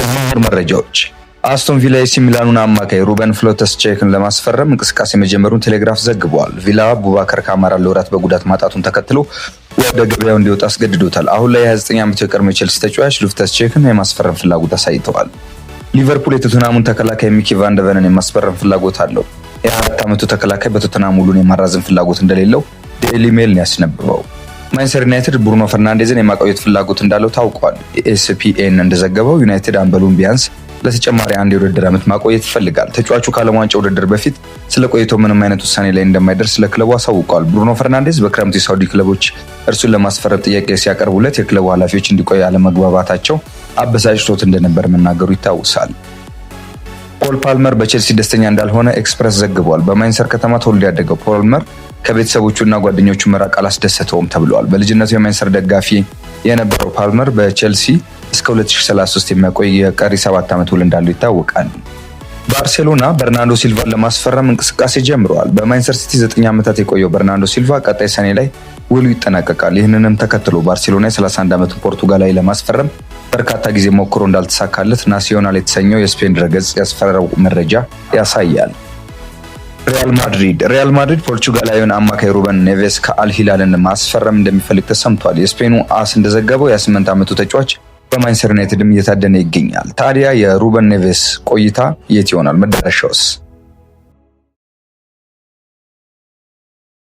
የዝውውር መረጃዎች አስቶን ቪላ ኤሲ ሚላኑን አማካይ ሩበን ፍሎተስ-ቼክን ለማስፈረም እንቅስቃሴ መጀመሩን ቴሌግራፍ ዘግቧል። ቪላ ቡባከር ካማራን ለወራት በጉዳት ማጣቱን ተከትሎ ወደ ገበያው እንዲወጣ አስገድዶታል። አሁን ላይ የ29 ዓመቱ የቀድሞ ቼልሲ ተጫዋች ሎፍተስ-ቼክን የማስፈረም ፍላጎት አሳይተዋል። ሊቨርፑል የቶተናሙን ተከላካይ ሚኪ ቫን ደ ቨንን የማስፈረም ፍላጎት አለው። የ24 ዓመቱ ተከላካይ በቶተናም ውሉን የማራዘም ፍላጎት እንደሌለው ዴይሊ ሜል ነው ያስነበበው። ማንቸስተር ዩናይትድ ብሩኖ ፈርናንዴዝን የማቆየት ፍላጎት እንዳለው ታውቋል። ኤስፒኤን እንደዘገበው ዩናይትድ አምበሉን ቢያንስ ለተጨማሪ አንድ የውድድር ዓመት ማቆየት ይፈልጋል። ተጫዋቹ ከዓለም ዋንጫ ውድድር በፊት ስለ ቆይታው ምንም አይነት ውሳኔ ላይ እንደማይደርስ ለክለቡ አሳውቋል። ብሩኖ ፈርናንዴዝ በክረምቱ የሳውዲ ክለቦች እርሱን ለማስፈረም ጥያቄ ሲያቀርቡለት የክለቡ ኃላፊዎች እንዲቆይ አለመግባባታቸው አበሳጭቶት እንደነበር መናገሩ ይታወሳል። ፖል ፓልመር በቼልሲ ደስተኛ እንዳልሆነ ኤክስፕረስ ዘግቧል። በማንቸስተር ከተማ ተወልዶ ያደገው ፓልመር ከቤተሰቦቹና ጓደኞቹ መራቅ አላስደሰተውም ተብሏል። በልጅነቱ የማንቸስተር ደጋፊ የነበረው ፓልመር በቼልሲ እስከ 2033 የሚያቆይ የቀሪ 7 ዓመት ውል እንዳለው ይታወቃል። ባርሴሎና በርናንዶ ሲልቫን ለማስፈረም እንቅስቃሴ ጀምረዋል። በማንቸስተር ሲቲ 9 ዓመታት የቆየው በርናንዶ ሲልቫ ቀጣይ ሰኔ ላይ ውሉ ይጠናቀቃል። ይህንንም ተከትሎ ባርሴሎና የ31 ዓመቱን ፖርቱጋላዊ ለማስፈረም በርካታ ጊዜ ሞክሮ እንዳልተሳካለት ናሲዮናል የተሰኘው የስፔን ድረገጽ ያስፈረረው መረጃ ያሳያል። ሪያል ማድሪድ ፖርቹጋላዊውን አማካይ ሩበን ኔቬስ ከአል ሂላልን ማስፈረም እንደሚፈልግ ተሰምቷል። የስፔኑ አስ እንደዘገበው የ8 ዓመቱ ተጫዋች በማንቸስተር ዩናይትድም እየታደነ ይገኛል። ታዲያ የሩበን ኔቬስ ቆይታ የት ይሆናል? መዳረሻውስ?